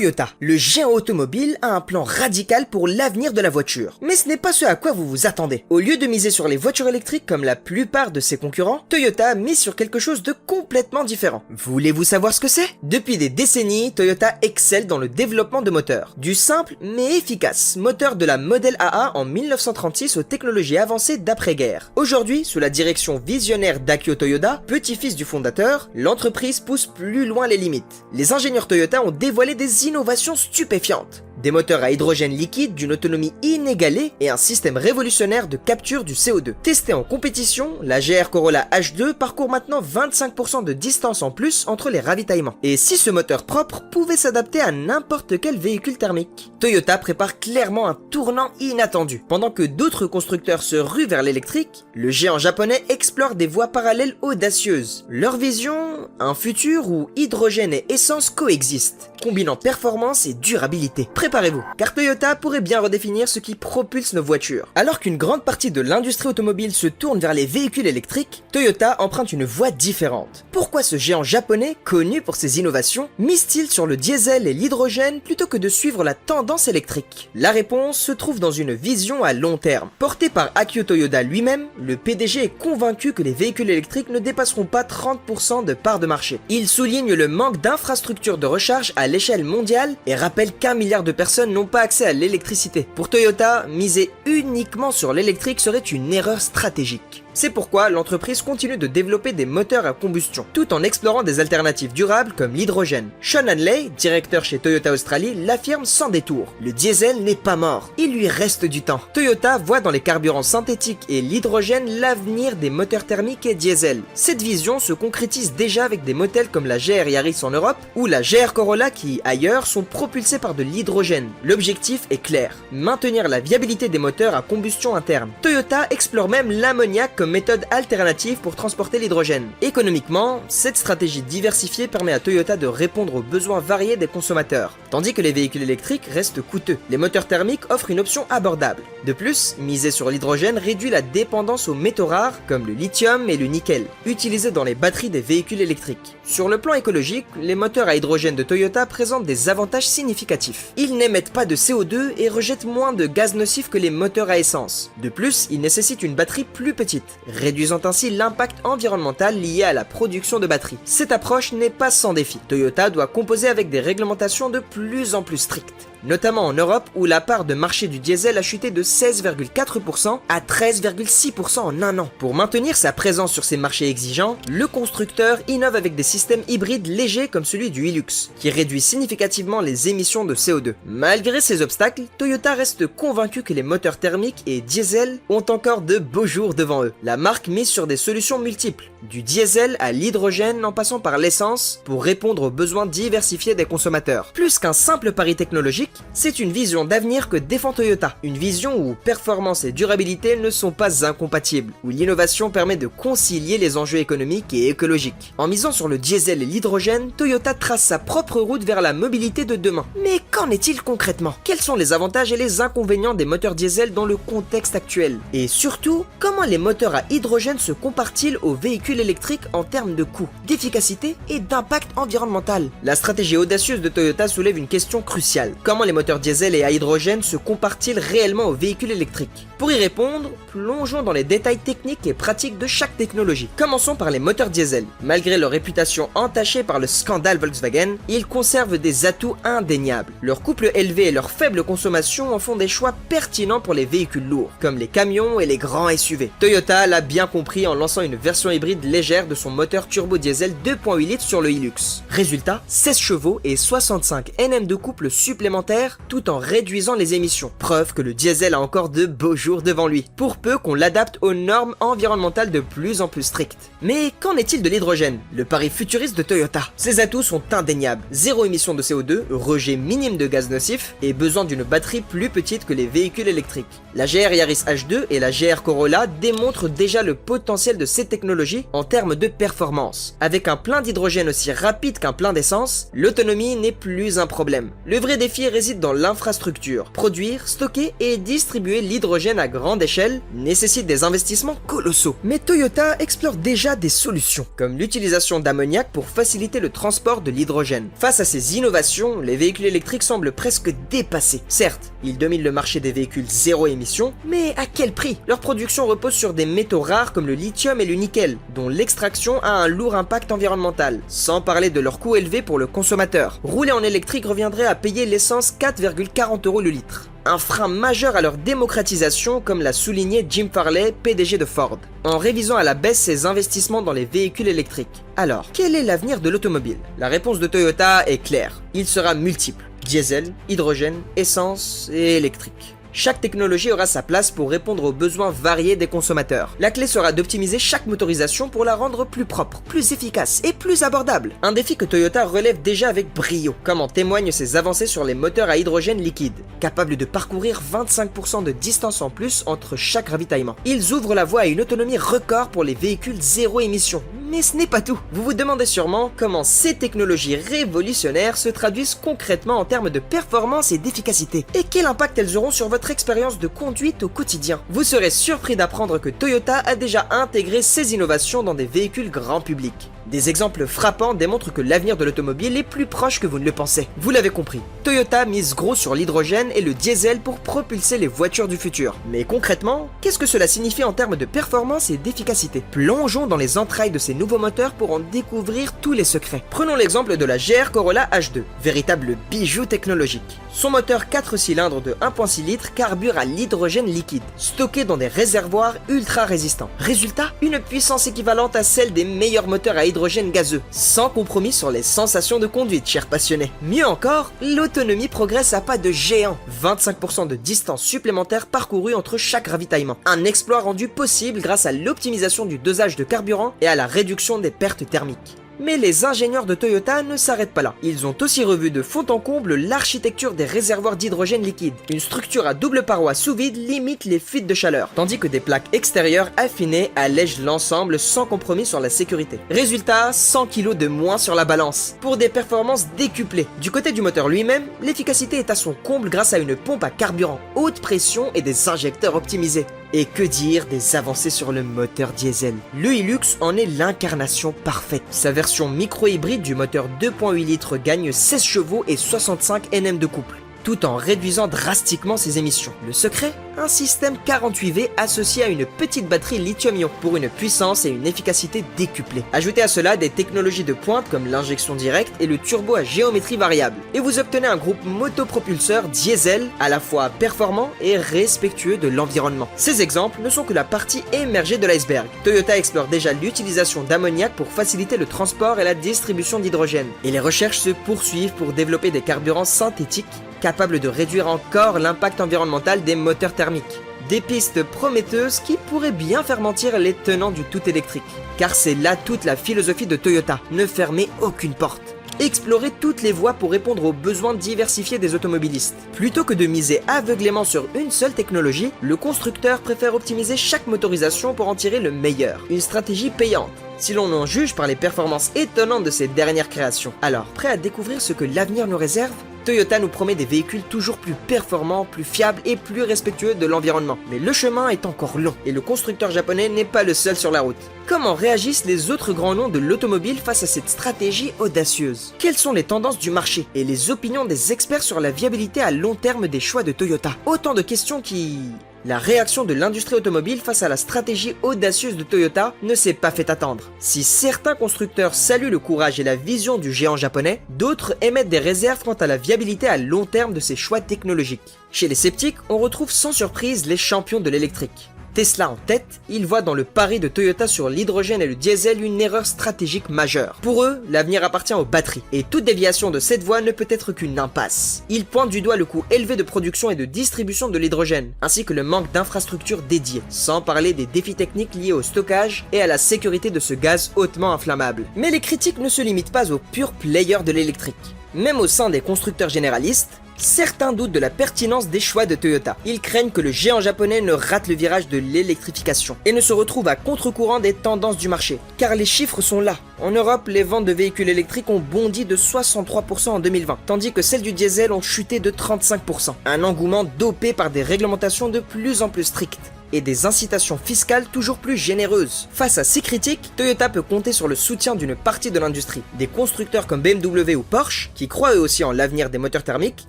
Toyota, le géant automobile, a un plan radical pour l'avenir de la voiture. Mais ce n'est pas ce à quoi vous vous attendez. Au lieu de miser sur les voitures électriques comme la plupart de ses concurrents, Toyota mise sur quelque chose de complètement différent. Voulez-vous savoir ce que c'est? Depuis des décennies, Toyota excelle dans le développement de moteurs. Du simple mais efficace moteur de la Model AA en 1936 aux technologies avancées d'après-guerre. Aujourd'hui, sous la direction visionnaire d'Akio Toyoda, petit-fils du fondateur, l'entreprise pousse plus loin les limites. Les ingénieurs Toyota ont dévoilé des innovations stupéfiantes. Des moteurs à hydrogène liquide d'une autonomie inégalée et un système révolutionnaire de capture du CO2. Testé en compétition, la GR Corolla H2 parcourt maintenant 25% de distance en plus entre les ravitaillements. Et si ce moteur propre pouvait s'adapter à n'importe quel véhicule thermique? Toyota prépare clairement un tournant inattendu. Pendant que d'autres constructeurs se ruent vers l'électrique, le géant japonais explore des voies parallèles audacieuses. Leur vision, un futur où hydrogène et essence coexistent, combinant performance et durabilité. Préparez-vous, car Toyota pourrait bien redéfinir ce qui propulse nos voitures. Alors qu'une grande partie de l'industrie automobile se tourne vers les véhicules électriques, Toyota emprunte une voie différente. Pourquoi ce géant japonais, connu pour ses innovations, mise-t-il sur le diesel et l'hydrogène plutôt que de suivre la tendance électrique? La réponse se trouve dans une vision à long terme. Porté par Akio Toyoda lui-même, le PDG est convaincu que les véhicules électriques ne dépasseront pas 30% de part de marché. Il souligne le manque d'infrastructures de recharge à l'échelle mondiale et rappelle qu'1 milliard de personnes n'ont pas accès à l'électricité. Pour Toyota, miser uniquement sur l'électrique serait une erreur stratégique. C'est pourquoi l'entreprise continue de développer des moteurs à combustion, tout en explorant des alternatives durables comme l'hydrogène. Sean Hanley, directeur chez Toyota Australie, l'affirme sans détour. Le diesel n'est pas mort, il lui reste du temps. Toyota voit dans les carburants synthétiques et l'hydrogène l'avenir des moteurs thermiques et diesel. Cette vision se concrétise déjà avec des modèles comme la GR Yaris en Europe ou la GR Corolla qui, ailleurs, sont propulsés par de l'hydrogène. L'objectif est clair, maintenir la viabilité des moteurs à combustion interne. Toyota explore même l'ammoniac comme méthode alternative pour transporter l'hydrogène. Économiquement, cette stratégie diversifiée permet à Toyota de répondre aux besoins variés des consommateurs, tandis que les véhicules électriques restent coûteux. Les moteurs thermiques offrent une option abordable. De plus, miser sur l'hydrogène réduit la dépendance aux métaux rares comme le lithium et le nickel, utilisés dans les batteries des véhicules électriques. Sur le plan écologique, les moteurs à hydrogène de Toyota présentent des avantages significatifs. Ils n'émettent pas de CO2 et rejettent moins de gaz nocifs que les moteurs à essence. De plus, ils nécessitent une batterie plus petite, réduisant ainsi l'impact environnemental lié à la production de batteries. Cette approche n'est pas sans défi. Toyota doit composer avec des réglementations de plus en plus strictes, notamment en Europe où la part de marché du diesel a chuté de 16,4% à 13,6% en un an. Pour maintenir sa présence sur ces marchés exigeants, le constructeur innove avec des systèmes hybrides légers comme celui du Hilux, qui réduit significativement les émissions de CO2. Malgré ces obstacles, Toyota reste convaincu que les moteurs thermiques et diesel ont encore de beaux jours devant eux. La marque mise sur des solutions multiples, du diesel à l'hydrogène en passant par l'essence, pour répondre aux besoins diversifiés des consommateurs. Plus qu'un simple pari technologique, c'est une vision d'avenir que défend Toyota. Une vision où performance et durabilité ne sont pas incompatibles, où l'innovation permet de concilier les enjeux économiques et écologiques. En misant sur le diesel et l'hydrogène, Toyota trace sa propre route vers la mobilité de demain. Mais qu'en est-il concrètement? Quels sont les avantages et les inconvénients des moteurs diesel dans le contexte actuel? Et surtout, comment les moteurs à hydrogène se comparent-ils aux véhicules électriques en termes de coût, d'efficacité et d'impact environnemental? La stratégie audacieuse de Toyota soulève une question cruciale. Comment les moteurs diesel et à hydrogène se comparent-ils réellement aux véhicules électriques? Pour y répondre, plongeons dans les détails techniques et pratiques de chaque technologie. Commençons par les moteurs diesel. Malgré leur réputation entachée par le scandale Volkswagen, ils conservent des atouts indéniables. Leur couple élevé et leur faible consommation en font des choix pertinents pour les véhicules lourds, comme les camions et les grands SUV. Toyota l'a bien compris en lançant une version hybride légère de son moteur turbo-diesel 2.8 litres sur le Hilux. Résultat, 16 chevaux et 65 Nm de couple supplémentaires tout en réduisant les émissions. Preuve que le diesel a encore de beaux jours devant lui, pour peu qu'on l'adapte aux normes environnementales de plus en plus strictes. Mais qu'en est-il de l'hydrogène, le pari futuriste de Toyota? Ses atouts sont indéniables. Zéro émission de CO2, rejet minime de gaz nocifs et besoin d'une batterie plus petite que les véhicules électriques. La GR Yaris H2 et la GR Corolla démontrent déjà le potentiel de ces technologies en termes de performance. Avec un plein d'hydrogène aussi rapide qu'un plein d'essence, l'autonomie n'est plus un problème. Le vrai défi réside réside dans l'infrastructure. Produire, stocker et distribuer l'hydrogène à grande échelle nécessite des investissements colossaux. Mais Toyota explore déjà des solutions, comme l'utilisation d'ammoniac pour faciliter le transport de l'hydrogène. Face à ces innovations, les véhicules électriques semblent presque dépassés. Certes, ils dominent le marché des véhicules zéro émission, mais à quel prix? Leur production repose sur des métaux rares comme le lithium et le nickel, dont l'extraction a un lourd impact environnemental, sans parler de leur coût élevé pour le consommateur. Rouler en électrique reviendrait à payer l'essence 4,40 € le litre. Un frein majeur à leur démocratisation, comme l'a souligné Jim Farley, PDG de Ford, en révisant à la baisse ses investissements dans les véhicules électriques. Alors, quel est l'avenir de l'automobile? La réponse de Toyota est claire. Il sera multiple. Diesel, hydrogène, essence et électrique. Chaque technologie aura sa place pour répondre aux besoins variés des consommateurs. La clé sera d'optimiser chaque motorisation pour la rendre plus propre, plus efficace et plus abordable. Un défi que Toyota relève déjà avec brio, comme en témoignent ses avancées sur les moteurs à hydrogène liquide, capables de parcourir 25% de distance en plus entre chaque ravitaillement. Ils ouvrent la voie à une autonomie record pour les véhicules zéro émission. Mais ce n'est pas tout. Vous vous demandez sûrement comment ces technologies révolutionnaires se traduisent concrètement en termes de performance et d'efficacité, et quel impact elles auront sur votre expérience de conduite au quotidien. Vous serez surpris d'apprendre que Toyota a déjà intégré ces innovations dans des véhicules grand public. Des exemples frappants démontrent que l'avenir de l'automobile est plus proche que vous ne le pensez. Vous l'avez compris, Toyota mise gros sur l'hydrogène et le diesel pour propulser les voitures du futur. Mais concrètement, qu'est-ce que cela signifie en termes de performance et d'efficacité? Plongeons dans les entrailles de ces nouveaux moteurs pour en découvrir tous les secrets. Prenons l'exemple de la GR Corolla H2, véritable bijou technologique. Son moteur 4 cylindres de 1,6 litres carbure à l'hydrogène liquide, stocké dans des réservoirs ultra résistants. Résultat, une puissance équivalente à celle des meilleurs moteurs à hydrogène gazeux, sans compromis sur les sensations de conduite, chers passionnés. Mieux encore, l'autonomie progresse à pas de géant, 25% de distance supplémentaire parcourue entre chaque ravitaillement. Un exploit rendu possible grâce à l'optimisation du dosage de carburant et à la réduction des pertes thermiques. Mais les ingénieurs de Toyota ne s'arrêtent pas là. Ils ont aussi revu de fond en comble l'architecture des réservoirs d'hydrogène liquide. Une structure à double paroi sous vide limite les fuites de chaleur, tandis que des plaques extérieures affinées allègent l'ensemble sans compromis sur la sécurité. Résultat, 100 kg de moins sur la balance, pour des performances décuplées. Du côté du moteur lui-même, l'efficacité est à son comble grâce à une pompe à carburant, haute pression et des injecteurs optimisés. Et que dire des avancées sur le moteur diesel? Le Hilux en est l'incarnation parfaite. Sa version micro-hybride du moteur 2,8 litres gagne 16 chevaux et 65 Nm de couple, tout en réduisant drastiquement ses émissions. Le secret? Un système 48V associé à une petite batterie lithium-ion pour une puissance et une efficacité décuplées. Ajoutez à cela des technologies de pointe comme l'injection directe et le turbo à géométrie variable, et vous obtenez un groupe motopropulseur diesel à la fois performant et respectueux de l'environnement. Ces exemples ne sont que la partie émergée de l'iceberg. Toyota explore déjà l'utilisation d'ammoniac pour faciliter le transport et la distribution d'hydrogène, et les recherches se poursuivent pour développer des carburants synthétiques capables de réduire encore l'impact environnemental des moteurs thermiques. Des pistes prometteuses qui pourraient bien faire mentir les tenants du tout électrique. Car c'est là toute la philosophie de Toyota, ne fermer aucune porte. Explorer toutes les voies pour répondre aux besoins diversifiés des automobilistes. Plutôt que de miser aveuglément sur une seule technologie, le constructeur préfère optimiser chaque motorisation pour en tirer le meilleur. Une stratégie payante, si l'on en juge par les performances étonnantes de ses dernières créations. Alors, prêt à découvrir ce que l'avenir nous réserve? Toyota nous promet des véhicules toujours plus performants, plus fiables et plus respectueux de l'environnement. Mais le chemin est encore long, et le constructeur japonais n'est pas le seul sur la route. Comment réagissent les autres grands noms de l'automobile face à cette stratégie audacieuse? Quelles sont les tendances du marché et les opinions des experts sur la viabilité à long terme des choix de Toyota? Autant de questions qui... La réaction de l'industrie automobile face à la stratégie audacieuse de Toyota ne s'est pas fait attendre. Si certains constructeurs saluent le courage et la vision du géant japonais, d'autres émettent des réserves quant à la viabilité à long terme de ces choix technologiques. Chez les sceptiques, on retrouve sans surprise les champions de l'électrique. Tesla en tête, ils voient dans le pari de Toyota sur l'hydrogène et le diesel une erreur stratégique majeure. Pour eux, l'avenir appartient aux batteries, et toute déviation de cette voie ne peut être qu'une impasse. Ils pointent du doigt le coût élevé de production et de distribution de l'hydrogène, ainsi que le manque d'infrastructures dédiées, sans parler des défis techniques liés au stockage et à la sécurité de ce gaz hautement inflammable. Mais les critiques ne se limitent pas aux purs players de l'électrique. Même au sein des constructeurs généralistes, certains doutent de la pertinence des choix de Toyota. Ils craignent que le géant japonais ne rate le virage de l'électrification et ne se retrouve à contre-courant des tendances du marché. Car les chiffres sont là. En Europe, les ventes de véhicules électriques ont bondi de 63% en 2020, tandis que celles du diesel ont chuté de 35%. Un engouement dopé par des réglementations de plus en plus strictes et des incitations fiscales toujours plus généreuses. Face à ces critiques, Toyota peut compter sur le soutien d'une partie de l'industrie. Des constructeurs comme BMW ou Porsche, qui croient eux aussi en l'avenir des moteurs thermiques,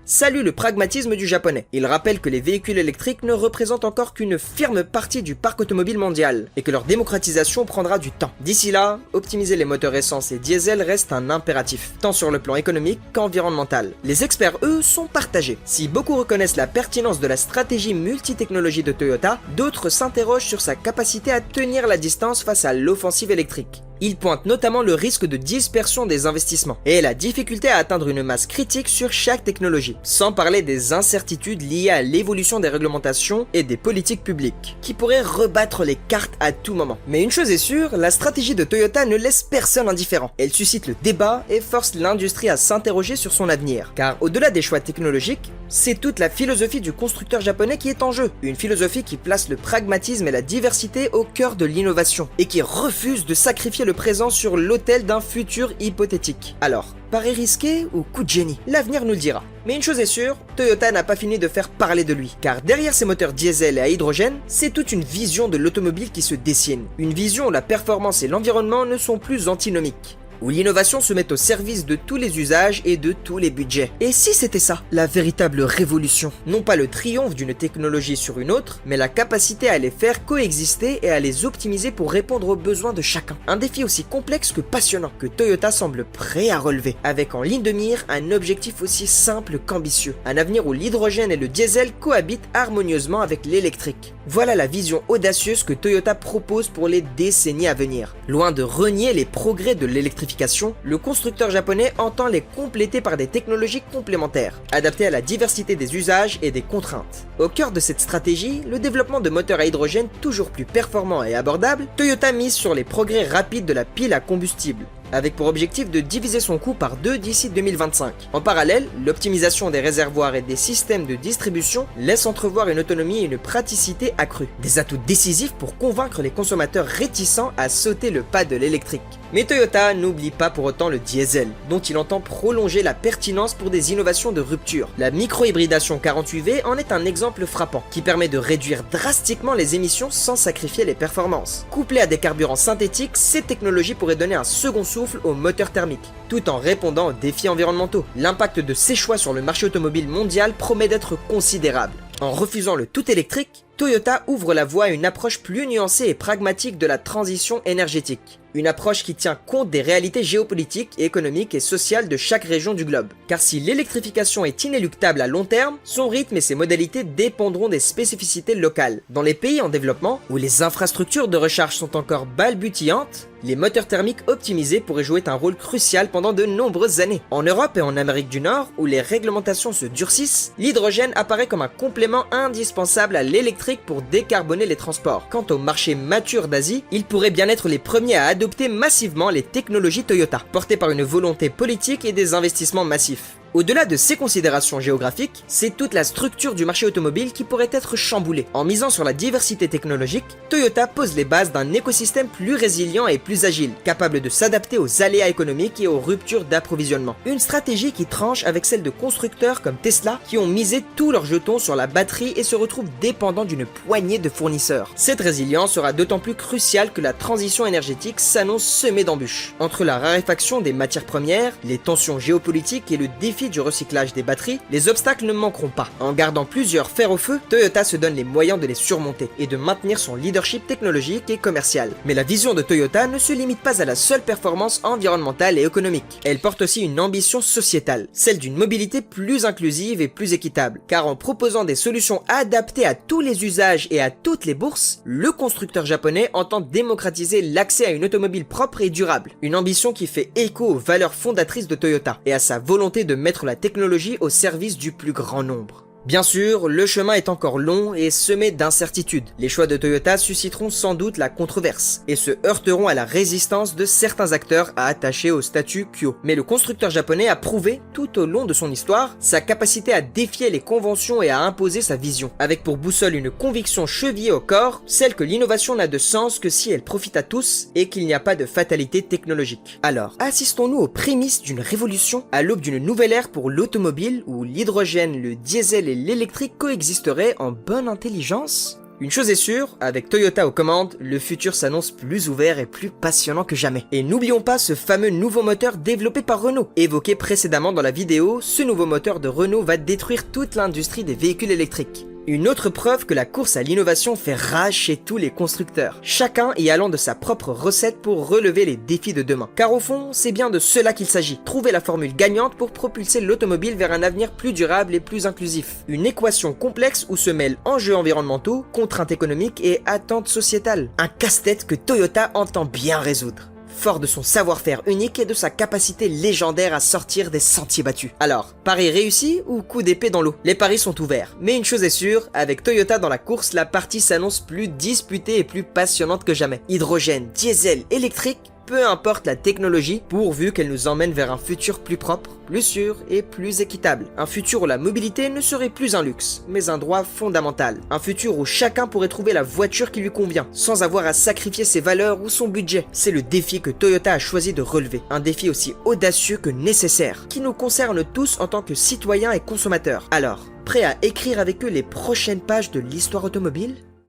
saluent le pragmatisme du japonais. Ils rappellent que les véhicules électriques ne représentent encore qu'une firme partie du parc automobile mondial et que leur démocratisation prendra du temps. D'ici là, optimiser les moteurs essence et diesel reste un impératif, tant sur le plan économique qu'environnemental. Les experts, eux, sont partagés. Si beaucoup reconnaissent la pertinence de la stratégie multitechnologie de Toyota, d'autres s'interrogent sur sa capacité à tenir la distance face à l'offensive électrique. Ils pointent notamment le risque de dispersion des investissements et la difficulté à atteindre une masse critique sur chaque technologie, sans parler des incertitudes liées à l'évolution des réglementations et des politiques publiques, qui pourraient rebattre les cartes à tout moment. Mais une chose est sûre, la stratégie de Toyota ne laisse personne indifférent. Elle suscite le débat et force l'industrie à s'interroger sur son avenir. Car au-delà des choix technologiques, c'est toute la philosophie du constructeur japonais qui est en jeu. Une philosophie qui place le pragmatisme et la diversité au cœur de l'innovation et qui refuse de sacrifier le présent sur l'autel d'un futur hypothétique. Alors, pari risqué ou coup de génie? L'avenir nous le dira. Mais une chose est sûre, Toyota n'a pas fini de faire parler de lui. Car derrière ses moteurs diesel et à hydrogène, c'est toute une vision de l'automobile qui se dessine. Une vision où la performance et l'environnement ne sont plus antinomiques, où l'innovation se met au service de tous les usages et de tous les budgets. Et si c'était ça, la véritable révolution? Non pas le triomphe d'une technologie sur une autre, mais la capacité à les faire coexister et à les optimiser pour répondre aux besoins de chacun. Un défi aussi complexe que passionnant, que Toyota semble prêt à relever, avec en ligne de mire un objectif aussi simple qu'ambitieux. Un avenir où l'hydrogène et le diesel cohabitent harmonieusement avec l'électrique. Voilà la vision audacieuse que Toyota propose pour les décennies à venir. Loin de renier les progrès de l'électrification, le constructeur japonais entend les compléter par des technologies complémentaires, adaptées à la diversité des usages et des contraintes. Au cœur de cette stratégie, le développement de moteurs à hydrogène toujours plus performants et abordables, Toyota mise sur les progrès rapides de la pile à combustible, avec pour objectif de diviser son coût par 2 d'ici 2025. En parallèle, l'optimisation des réservoirs et des systèmes de distribution laisse entrevoir une autonomie et une praticité accrues. Des atouts décisifs pour convaincre les consommateurs réticents à sauter le pas de l'électrique. Mais Toyota n'oublie pas pour autant le diesel, dont il entend prolonger la pertinence pour des innovations de rupture. La micro-hybridation 48V en est un exemple frappant, qui permet de réduire drastiquement les émissions sans sacrifier les performances. Couplées à des carburants synthétiques, ces technologies pourraient donner un second souffle aux moteurs thermiques, tout en répondant aux défis environnementaux. L'impact de ces choix sur le marché automobile mondial promet d'être considérable. En refusant le tout électrique, Toyota ouvre la voie à une approche plus nuancée et pragmatique de la transition énergétique. Une approche qui tient compte des réalités géopolitiques, économiques et sociales de chaque région du globe. Car si l'électrification est inéluctable à long terme, son rythme et ses modalités dépendront des spécificités locales. Dans les pays en développement, où les infrastructures de recharge sont encore balbutiantes, les moteurs thermiques optimisés pourraient jouer un rôle crucial pendant de nombreuses années. En Europe et en Amérique du Nord, où les réglementations se durcissent, l'hydrogène apparaît comme un complément indispensable à l'électrique pour décarboner les transports. Quant au marché mature d'Asie, ils pourraient bien être les premiers à adopter massivement les technologies Toyota, portées par une volonté politique et des investissements massifs. Au-delà de ces considérations géographiques, c'est toute la structure du marché automobile qui pourrait être chamboulée. En misant sur la diversité technologique, Toyota pose les bases d'un écosystème plus résilient et plus agile, capable de s'adapter aux aléas économiques et aux ruptures d'approvisionnement. Une stratégie qui tranche avec celle de constructeurs comme Tesla, qui ont misé tous leurs jetons sur la batterie et se retrouvent dépendants d'une poignée de fournisseurs. Cette résilience sera d'autant plus cruciale que la transition énergétique s'annonce semée d'embûches. Entre la raréfaction des matières premières, les tensions géopolitiques et le défi du recyclage des batteries, les obstacles ne manqueront pas. En gardant plusieurs fers au feu, Toyota se donne les moyens de les surmonter et de maintenir son leadership technologique et commercial. Mais la vision de Toyota ne se limite pas à la seule performance environnementale et économique. Elle porte aussi une ambition sociétale, celle d'une mobilité plus inclusive et plus équitable. Car en proposant des solutions adaptées à tous les usages et à toutes les bourses, le constructeur japonais entend démocratiser l'accès à une automobile propre et durable. Une ambition qui fait écho aux valeurs fondatrices de Toyota et à sa volonté de mettre la technologie au service du plus grand nombre. Bien sûr, le chemin est encore long et semé d'incertitudes. Les choix de Toyota susciteront sans doute la controverse et se heurteront à la résistance de certains acteurs attachés au statu quo. Mais le constructeur japonais a prouvé, tout au long de son histoire, sa capacité à défier les conventions et à imposer sa vision, avec pour boussole une conviction chevillée au corps, celle que l'innovation n'a de sens que si elle profite à tous et qu'il n'y a pas de fatalité technologique. Alors, assistons-nous aux prémices d'une révolution, à l'aube d'une nouvelle ère pour l'automobile où l'hydrogène, le diesel et l'électrique coexisteraient en bonne intelligence? Une chose est sûre, avec Toyota aux commandes, le futur s'annonce plus ouvert et plus passionnant que jamais. Et n'oublions pas ce fameux nouveau moteur développé par Renault. Évoqué précédemment dans la vidéo, ce nouveau moteur de Renault va détruire toute l'industrie des véhicules électriques. Une autre preuve que la course à l'innovation fait rage chez tous les constructeurs, chacun y allant de sa propre recette pour relever les défis de demain. Car au fond, c'est bien de cela qu'il s'agit, trouver la formule gagnante pour propulser l'automobile vers un avenir plus durable et plus inclusif. Une équation complexe où se mêlent enjeux environnementaux, contraintes économiques et attentes sociétales. Un casse-tête que Toyota entend bien résoudre, fort de son savoir-faire unique et de sa capacité légendaire à sortir des sentiers battus. Alors, pari réussi ou coup d'épée dans l'eau? Les paris sont ouverts, mais une chose est sûre, avec Toyota dans la course, la partie s'annonce plus disputée et plus passionnante que jamais. Hydrogène, diesel, électrique, peu importe la technologie, pourvu qu'elle nous emmène vers un futur plus propre, plus sûr et plus équitable. Un futur où la mobilité ne serait plus un luxe, mais un droit fondamental. Un futur où chacun pourrait trouver la voiture qui lui convient, sans avoir à sacrifier ses valeurs ou son budget. C'est le défi que Toyota a choisi de relever. Un défi aussi audacieux que nécessaire, qui nous concerne tous en tant que citoyens et consommateurs. Alors, prêt à écrire avec eux les prochaines pages de l'histoire automobile ?